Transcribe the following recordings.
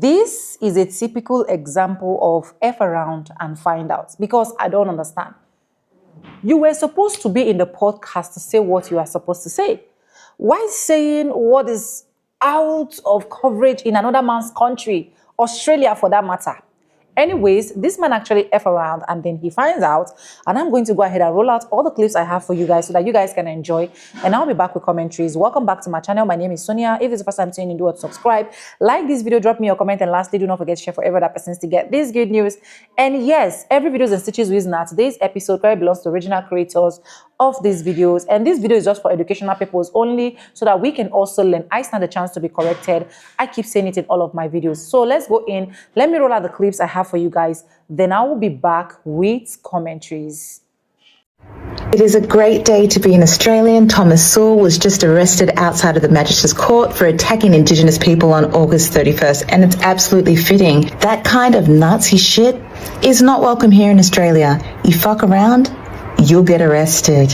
this is a typical example of F around and find out, because I don't understand. You were supposed to be in the podcast to say what you are supposed to say. Why saying what is out of coverage in another man's country, Australia for that matter? Anyways, this man actually F around and then he finds out, and I'm going to go ahead and roll out all the clips I have for you guys so that you guys can enjoy, and I'll be back with commentaries. Welcome back to my channel. My name is Sonia. If it's the first time tuning in, do what, subscribe, like this video, drop me your comment, and lastly, do not forget to share for every other person to get this good news. And yes, every videos and stitches we use now, today's episode probably belongs to original creators of these videos, and this video is just for educational purposes only so that we can also learn. I stand a chance to be corrected. I keep saying it in all of my videos. So let's go in. Let me roll out the clips I have for you guys. Then I will be back with commentaries. It is a great day to be an Australian. Thomas Sewell was just arrested outside of the Magistrates Court for attacking Indigenous people on August 31st, and it's absolutely fitting. That kind of Nazi shit is not welcome here in Australia. You fuck around, you'll get arrested.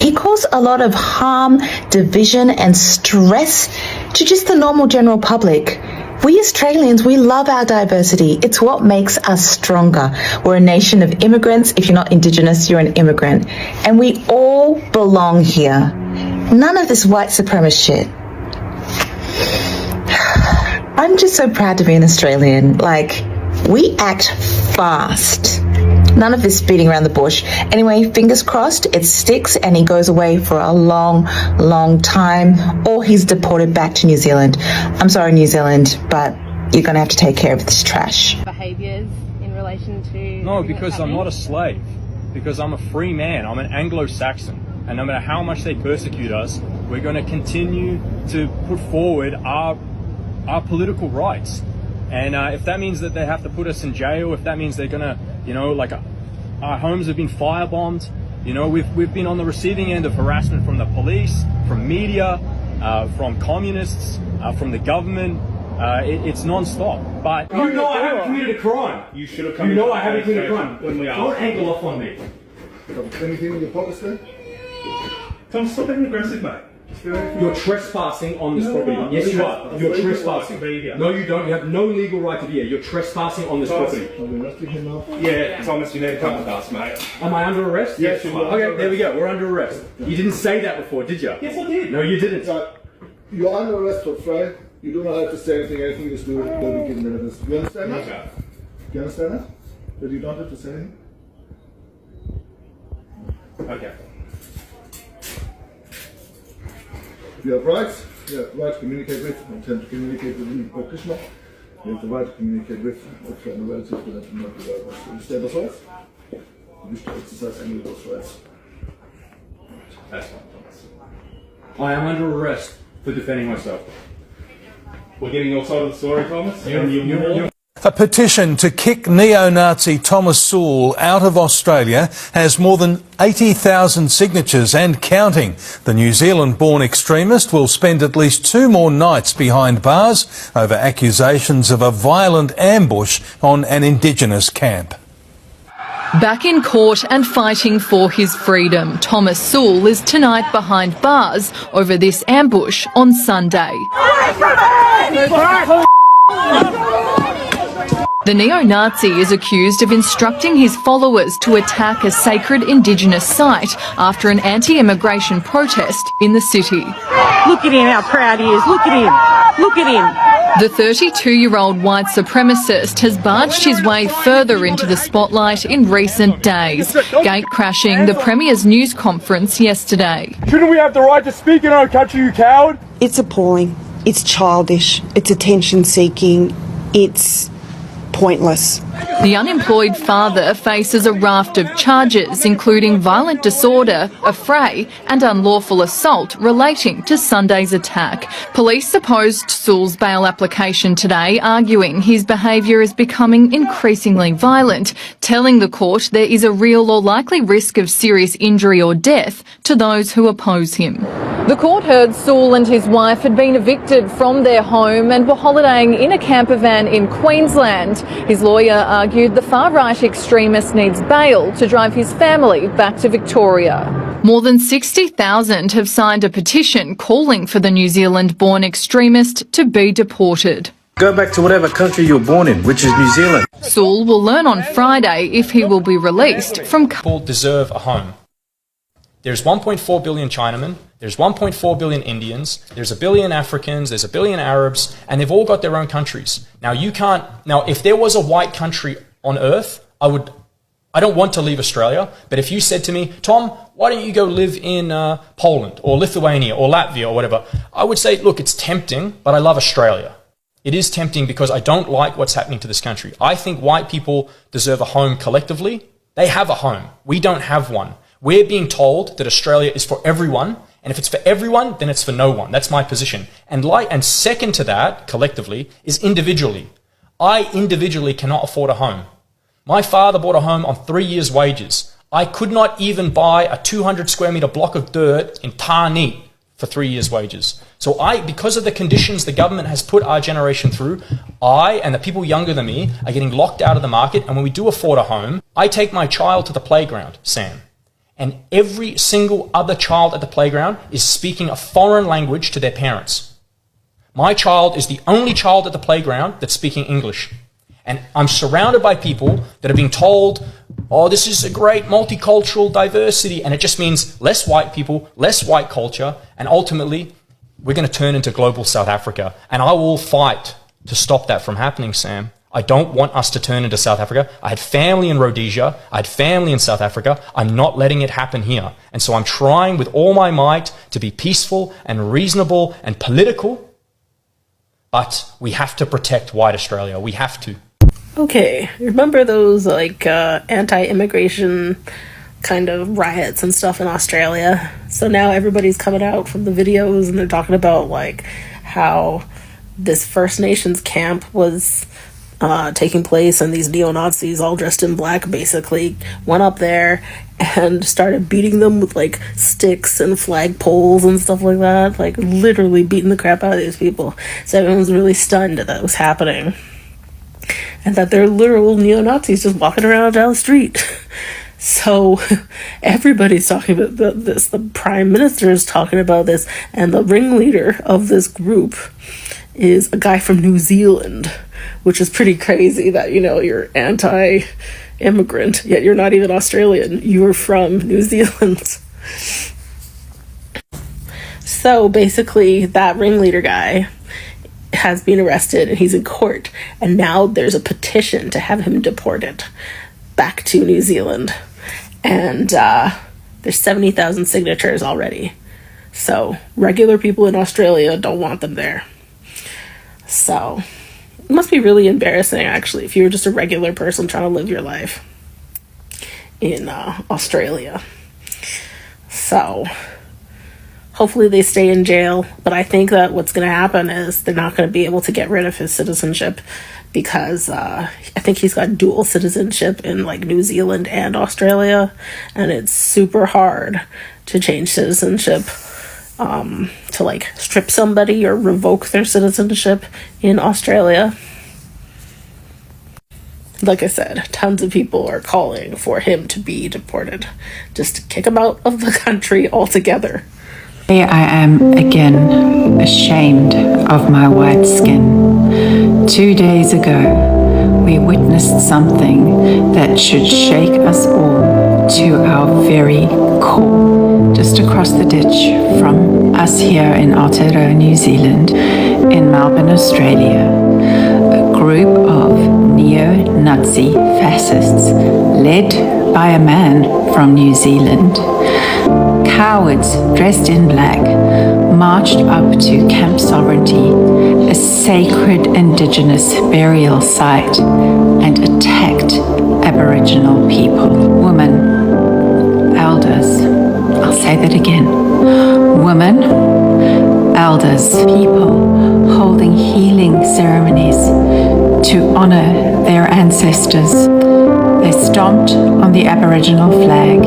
He caused a lot of harm, division, and stress to just the normal general public. We Australians, we love our diversity. It's what makes us stronger. We're a nation of immigrants. If you're not Indigenous, you're an immigrant. And we all belong here. None of this white supremacist shit. I'm just so proud to be an Australian. Like, we act fast. None of this beating around the bush. Anyway, fingers crossed, it sticks and he goes away for a long, long time, or he's deported back to New Zealand. I'm sorry, New Zealand, but you're going to have to take care of this trash. Behaviours in relation to... No, because I'm not a slave. Because I'm a free man. I'm an Anglo-Saxon. And no matter how much they persecute us, we're going to continue to put forward our political rights. And if that means that they have to put us in jail, if that means they're going to, you know, like our homes have been firebombed, you know, we've been on the receiving end of harassment from the police, from media, from communists, from the government. It's non-stop. But you know I haven't committed a crime. You should have come. You know I haven't committed a crime. When we asked. Don't angle off on me. Anything in your pockets there? Tom, stop being aggressive, mate. You're trespassing on this property. No, Yes, you are. You're trespassing. Right. No, you don't. You have no legal right to be here. You're trespassing on this property. Are we arresting him now? Yeah, Thomas, you need to come with us, mate. Am I under arrest? Yes, you are. Okay, there we go. We're under arrest. You didn't say that before, did you? Yes, I did. No, you didn't. You're under arrest for Friday. You do not have to say anything. Anything you just do will be given evidence. Do you understand that? Okay. Do you understand that? That you don't have to say anything? Okay. You have rights. You have the right to communicate with, intend to communicate with the practitioner. You have the right to communicate with a friend or relative, but that do not be right. You understand those rights? You wish to exercise any of those rights. That's fine, Thomas. I am under arrest for defending myself. We're getting your side of the story, Thomas. You're A petition to kick neo-Nazi Thomas Sewell out of Australia has more than 80,000 signatures and counting. The New Zealand-born extremist will spend at least 2 more nights behind bars over accusations of a violent ambush on an Indigenous camp. Back in court and fighting for his freedom, Thomas Sewell is tonight behind bars over this ambush on Sunday. The neo-Nazi is accused of instructing his followers to attack a sacred Indigenous site after an anti-immigration protest in the city. Look at him, how proud he is. Look at him. Look at him. The 32-year-old white supremacist has barged his way further into the spotlight in recent days, gate-crashing the Premier's news conference yesterday. Shouldn't we have the right to speak in our country, you coward? It's appalling. It's childish. It's attention-seeking. It's pointless. The unemployed father faces a raft of charges, including violent disorder, affray and unlawful assault relating to Sunday's attack. Police opposed Sewell's bail application today, arguing his behaviour is becoming increasingly violent, telling the court there is a real or likely risk of serious injury or death to those who oppose him. The court heard Sewell and his wife had been evicted from their home and were holidaying in a camper van in Queensland. His lawyer argued the far-right extremist needs bail to drive his family back to Victoria. More than 60,000 have signed a petition calling for the New Zealand-born extremist to be deported. Go back to whatever country you were born in, which is New Zealand. Sewell will learn on Friday if he will be released from... People deserve a home. There's 1.4 billion Chinamen, there's 1.4 billion Indians, there's a billion Africans, there's a billion Arabs, and they've all got their own countries. Now if there was a white country on earth, I don't want to leave Australia, but if you said to me, Tom, why don't you go live in Poland or Lithuania or Latvia or whatever, I would say, look, it's tempting, but I love Australia. It is tempting because I don't like what's happening to this country. I think white people deserve a home collectively. They have a home. We don't have one. We're being told that Australia is for everyone, and if it's for everyone, then it's for no one. That's my position. And second to that, collectively, is individually. I individually cannot afford a home. My father bought a home on 3 years' wages. I could not even buy a 200 square metre block of dirt in Tarneet for 3 years' wages. So because of the conditions the government has put our generation through, I and the people younger than me are getting locked out of the market, and when we do afford a home, I take my child to the playground, Sam, and every single other child at the playground is speaking a foreign language to their parents. My child is the only child at the playground that's speaking English. And I'm surrounded by people that are being told, oh, this is a great multicultural diversity, and it just means less white people, less white culture, and ultimately we're going to turn into global South Africa. And I will fight to stop that from happening, Sam. I don't want us to turn into South Africa. I had family in Rhodesia. I had family in South Africa. I'm not letting it happen here. And so I'm trying with all my might to be peaceful and reasonable and political, but we have to protect white Australia. We have to. Okay, remember those anti-immigration kind of riots and stuff in Australia? So now everybody's coming out from the videos and they're talking about how this First Nations camp was taking place, and these neo-Nazis all dressed in black basically went up there and started beating them with sticks and flag poles and stuff like that, literally beating the crap out of these people. So everyone was really stunned that was happening, and that they're literal neo-Nazis just walking around down the street. So everybody's talking about this. The Prime Minister is talking about this, and the ringleader of this group is a guy from New Zealand, which is pretty crazy that, you're anti-immigrant, yet you're not even Australian. You're from New Zealand. So basically, that ringleader guy has been arrested and he's in court, and now there's a petition to have him deported back to New Zealand, and there's 70,000 signatures already. So regular people in Australia don't want them there. So it must be really embarrassing, actually, if you were just a regular person trying to live your life in Australia. So hopefully they stay in jail, but I think that what's going to happen is they're not going to be able to get rid of his citizenship, because I think he's got dual citizenship in New Zealand and Australia, and it's super hard to change citizenship, to strip somebody or revoke their citizenship in Australia. Like I said, tons of people are calling for him to be deported, just to kick him out of the country altogether. Here I am again, ashamed of my white skin. 2 days ago, we witnessed something that should shake us all to our very core. Just across the ditch from us here in Aotearoa, New Zealand, in Melbourne, Australia, a group of neo-Nazi fascists, led by a man from New Zealand, cowards dressed in black, marched up to Camp Sovereignty, a sacred Indigenous burial site, and attacked Aboriginal people, women, elders. I'll say that again. Women, elders, people holding healing ceremonies to honor their ancestors. They stomped on the Aboriginal flag,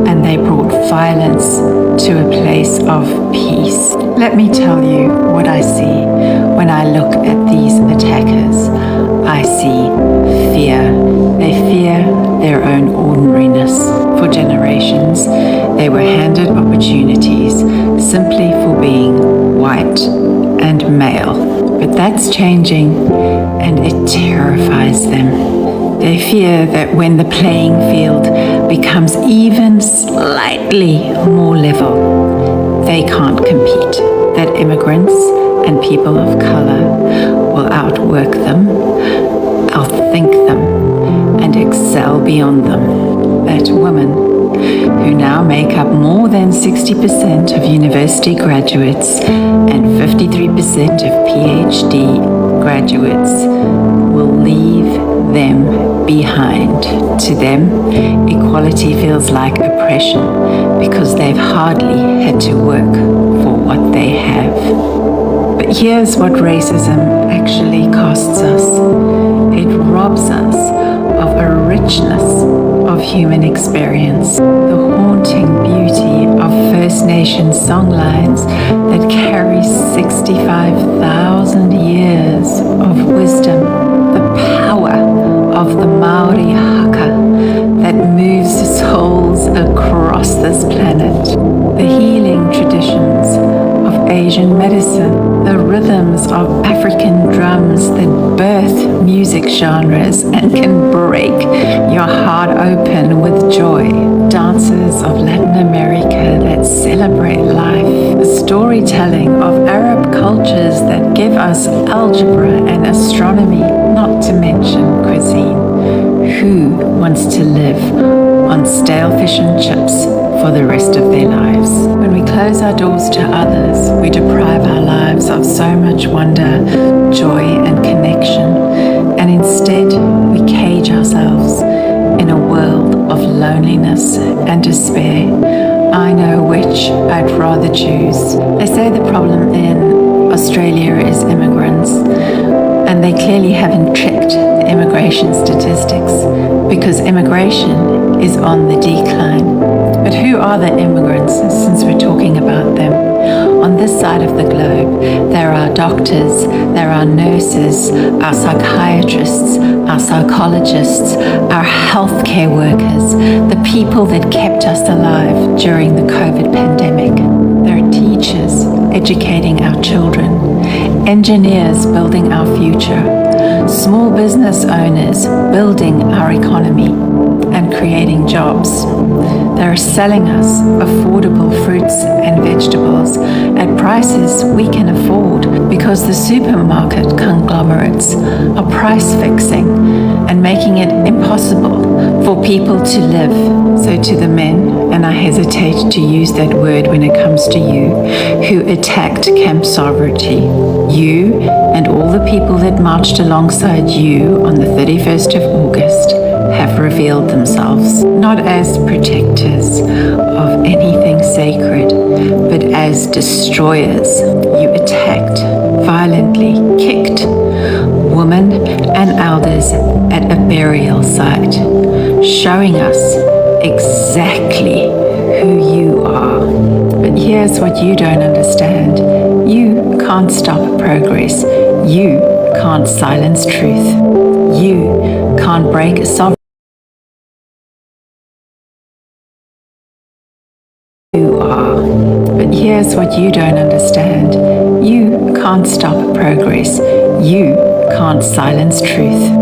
and they brought violence to a place of peace. Let me tell you what I see when I look at these attackers. I see fear. They fear their own ordinariness. For generations, They were handed opportunities simply for being white and male. But that's changing, and it terrifies them. They fear that when the playing field becomes even slightly more level, they can't compete, that immigrants and people of color will outwork them, outthink them, and excel beyond them. That women, who now make up more than 60% of university graduates and 53% of PhD graduates, will leave them behind. To them, equality feels like oppression because they've hardly had to work for what they have. But here's what racism actually costs us. It robs us of a richness of human experience, the haunting beauty of First Nations songlines that carry 65,000 years of wisdom, the power of the Maori haka that moves souls across this planet, the healing traditions of Asian medicine, the rhythms of African drums that birth music genres and can break your heart open with joy, dances of Latin America that celebrate life, the storytelling of Arab cultures that give us algebra and astronomy, not to mention cuisine. Who wants to live on stale fish and chips for the rest of their lives? When we close our doors to others, we deprive our lives of so much wonder, joy, and connection, and instead we cage ourselves in a world of loneliness and despair. I know which I'd rather choose. They say the problem in Australia is immigrants, and they clearly haven't checked the immigration statistics because immigration is on the decline. But who are the immigrants, since we're talking about them? On this side of the globe, there are doctors, there are nurses, our psychiatrists, our psychologists, our healthcare workers, the people that kept us alive during the COVID pandemic. There are teachers educating our children, engineers building our future, small business owners building our economy and creating jobs. They're selling us affordable fruits and vegetables at prices we can afford because the supermarket conglomerates are price fixing and making it impossible for people to live. So to the men, and I hesitate to use that word when it comes to you, who attacked Camp Sovereignty, you and all the people that marched alongside you on the 31st of August have revealed themselves not as protectors of anything sacred, but as destroyers. You attacked, violently kicked women and elders at a burial site, showing us exactly who you are. But here's what you don't understand. You can't stop progress. You can't silence truth. You can't break sovereignty. You are. But here's what you don't understand. You can't stop progress. You can't silence truth.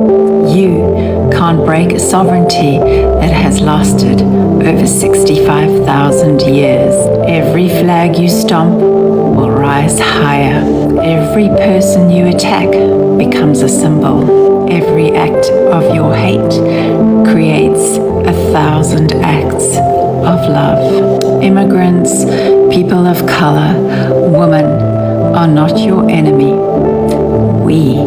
You can't break sovereignty that has lasted over 65,000 years. Every flag you stomp will rise higher. Every person you attack becomes a symbol. Every act of your hate creates 1,000 acts of love. Immigrants, people of color, women are not your enemy. We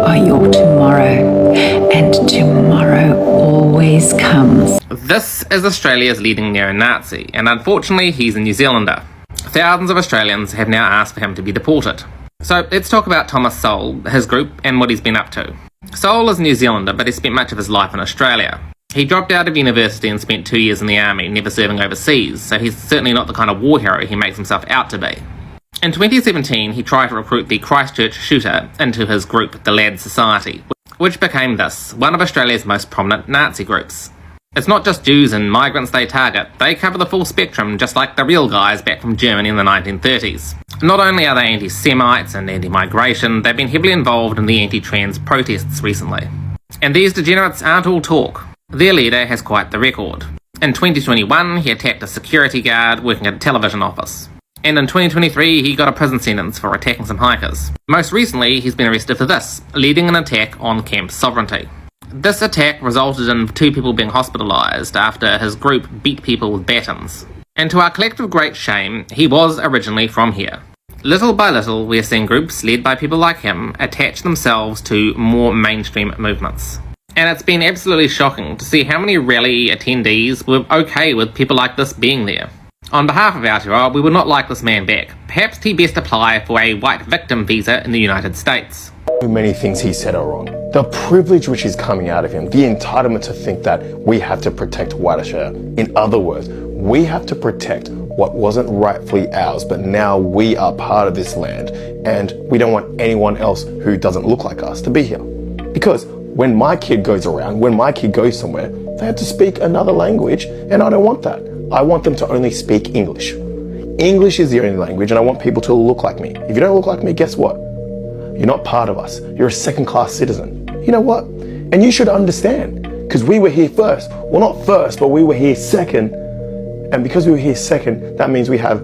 are your tomorrow, and tomorrow always comes. This is Australia's leading neo-Nazi, and unfortunately he's a New Zealander. Thousands of Australians have now asked for him to be deported. So let's talk about Thomas Sowell, his group, and what he's been up to. Sowell is a New Zealander, but he spent much of his life in Australia. He dropped out of university and spent 2 years in the army, never serving overseas, so he's certainly not the kind of war hero he makes himself out to be. In 2017, he tried to recruit the Christchurch shooter into his group, the Lad Society, which became this, one of Australia's most prominent Nazi groups. It's not just Jews and migrants they target, they cover the full spectrum just like the real guys back from Germany in the 1930s. Not only are they anti-Semites and anti-migration, they've been heavily involved in the anti-trans protests recently. And these degenerates aren't all talk. Their leader has quite the record. In 2021, he attacked a security guard working at a television office. And in 2023, he got a prison sentence for attacking some hikers. Most recently, he's been arrested for this, leading an attack on camp sovereignty. This attack resulted in 2 people being hospitalised after his group beat people with batons. And to our collective great shame, he was originally from here. Little by little, we are seeing groups led by people like him attach themselves to more mainstream movements. And it's been absolutely shocking to see how many rally attendees were okay with people like this being there. On behalf of Aotearoa, we would not like this man back. Perhaps he best apply for a white victim visa in the United States. Many things he said are wrong. The privilege which is coming out of him, the entitlement to think that we have to protect white Australia. In other words, we have to protect what wasn't rightfully ours, but now we are part of this land, and we don't want anyone else who doesn't look like us to be here. Because when my kid goes around, when my kid goes somewhere, they have to speak another language, and I don't want that. I want them to only speak English. English is the only language, and I want people to look like me. If you don't look like me, guess what? You're not part of us. You're a second-class citizen. You know what? And you should understand, because we were here first. Well, not first, but we were here second. And because we were here second, that means we have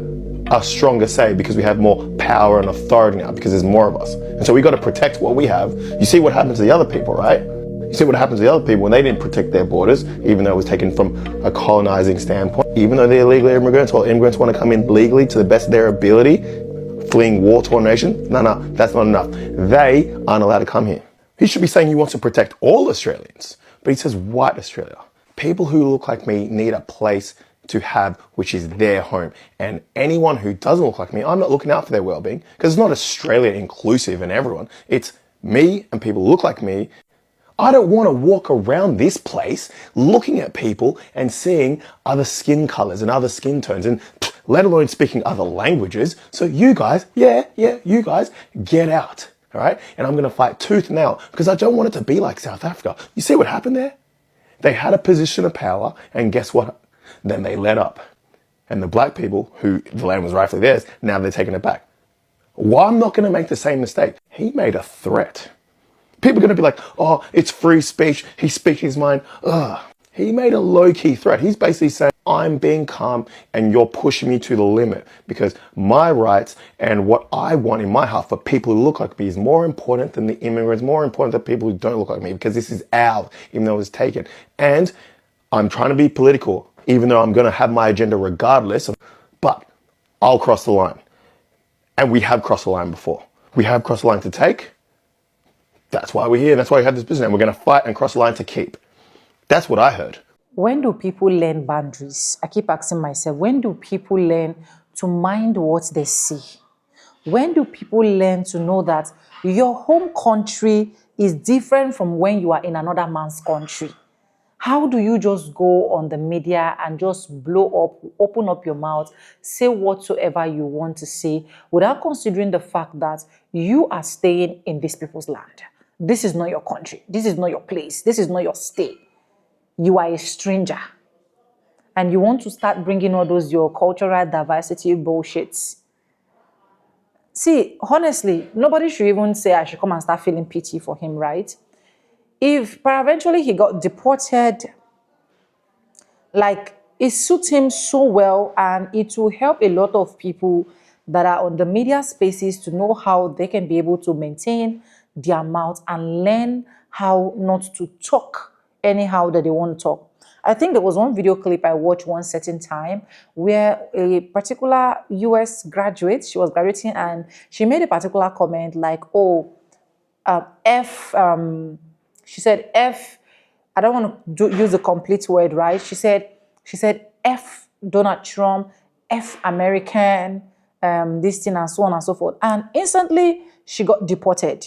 a stronger say, because we have more power and authority now, because there's more of us. And so we got to protect what we have. You see what happened to the other people, right? You see what happened to the other people when they didn't protect their borders, even though it was taken from a colonizing standpoint. Even though they're illegal immigrants, while immigrants want to come in legally to the best of their ability, fleeing war-torn nations. No, that's not enough. They aren't allowed to come here. He should be saying he wants to protect all Australians, but he says white Australia. People who look like me need a place to have, which is their home. And anyone who doesn't look like me, I'm not looking out for their well-being, because it's not Australia inclusive and everyone. It's me and people who look like me. I don't want to walk around this place looking at people and seeing other skin colors and other skin tones, and let alone speaking other languages. So you guys, you guys, get out, all right? And I'm going to fight tooth and nail, because I don't want it to be like South Africa. You see what happened there? They had a position of power, and guess what? Then they let up. And the black people, who the land was rightfully theirs, now they're taking it back. Well, I'm not going to make the same mistake. He made a threat. People are going to be like, oh, it's free speech. He's speaking his mind. Ugh. He made a low-key threat. He's basically saying, I'm being calm and you're pushing me to the limit, because my rights and what I want in my heart for people who look like me is more important than the immigrants, more important than people who don't look like me, because this is ours, even though it was taken. And I'm trying to be political, even though I'm going to have my agenda regardless, but I'll cross the line. And we have crossed the line before. We have crossed the line to take. That's why we're here. That's why we have this business. And we're going to fight and cross the line to keep. That's what I heard. When do people learn boundaries? I keep asking myself, when do people learn to mind what they see? When do people learn to know that your home country is different from when you are in another man's country? How do you just go on the media and just blow up, open up your mouth, say whatsoever you want to say without considering the fact that you are staying in these people's land? This is not your country. This is not your place. This is not your state. You are a stranger. And you want to start bringing all those your cultural diversity bullshits. See, honestly, nobody should even say I should come and start feeling pity for him, right? If eventually he got deported, like, it suits him so well, and it will help a lot of people that are on the media spaces to know how they can be able to maintain their mouth and learn how not to talk anyhow that they want to talk. I think there was one video clip I watched one certain time where a particular US graduate, she was graduating, and she made a particular comment like, oh, she said, F, I don't want to use the complete word, right? She said, F Donald Trump, F American, this thing and so on and so forth. And instantly, she got deported.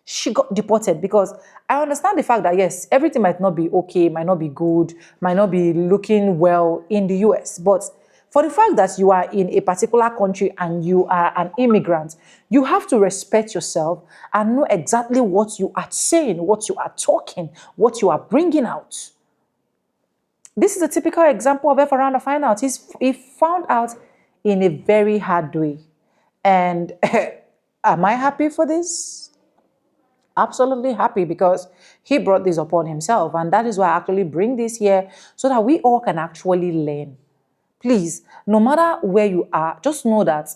She got deported because I understand the fact that, yes, everything might not be okay, might not be good, might not be looking well in the US. But for the fact that you are in a particular country and you are an immigrant, you have to respect yourself and know exactly what you are saying, what you are talking, what you are bringing out. This is a typical example of F around and find out. He found out in a very hard way. And am I happy for this? Absolutely happy, because he brought this upon himself. And that is why I actually bring this here, so that we all can actually learn. Please, no matter where you are, just know that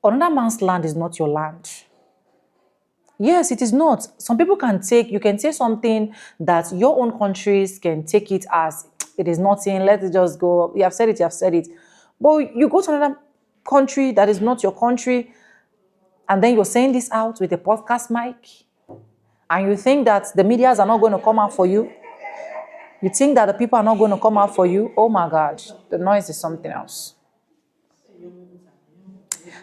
another man's land is not your land. Yes, it is not. Some people you can say something that your own countries can take it as it is nothing, let it just go. You have said it. But you go to another country that is not your country, and then you're saying this out with a podcast mic, and you think that the medias are not going to come out for you. You think that the people are not going to come out for you. Oh my God, the noise is something else.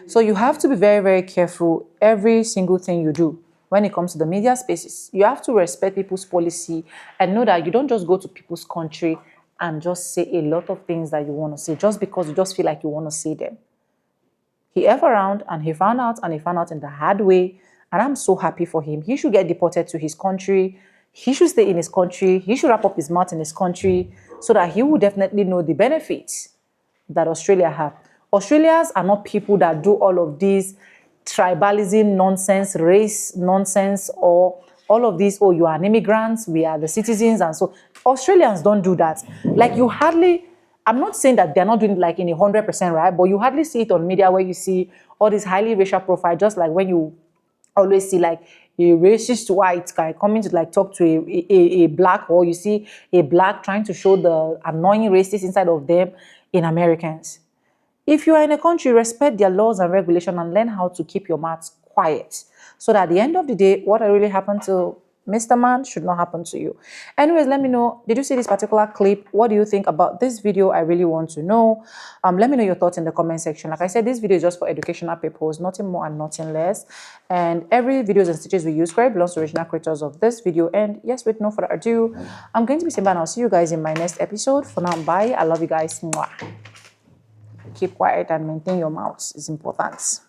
So you have to be very, very careful every single thing you do when it comes to the media spaces. You have to respect people's policy and know that you don't just go to people's country and just say a lot of things that you want to say just because you just feel like you want to say them. He F around and he found out in the hard way. And I'm so happy for him. He should get deported to his country. He should stay in his country. He should wrap up his mouth in his country so that he will definitely know the benefits that Australia have. Australians are not people that do all of these tribalism nonsense, race nonsense, or all of these, oh, you are an immigrant, we are the citizens, and so Australians don't do that. Like, you hardly, I'm not saying that they're not doing it like in 100%, right? But you hardly see it on media where you see all this highly racial profile, just like when you always see like a racist white guy coming to like talk to a black, or you see a black trying to show the annoying racist inside of them in Americans. If you are in a country, respect their laws and regulations and learn how to keep your mouth quiet. So that at the end of the day, what really happened to Mr. Man should not happen to you. Anyways, let me know, did you see this particular clip? What do you think about this video? I really want to know. Let me know your thoughts in the comment section. Like I said, this video is just for educational purpose, nothing more and nothing less. And every videos and stitches we use credit belongs to original creators of this video. And yes, with no further ado, I'm going to be saying bye, and I'll see you guys in my next episode. For now, bye. I love you guys. Mwah. Keep quiet and maintain your mouth is important.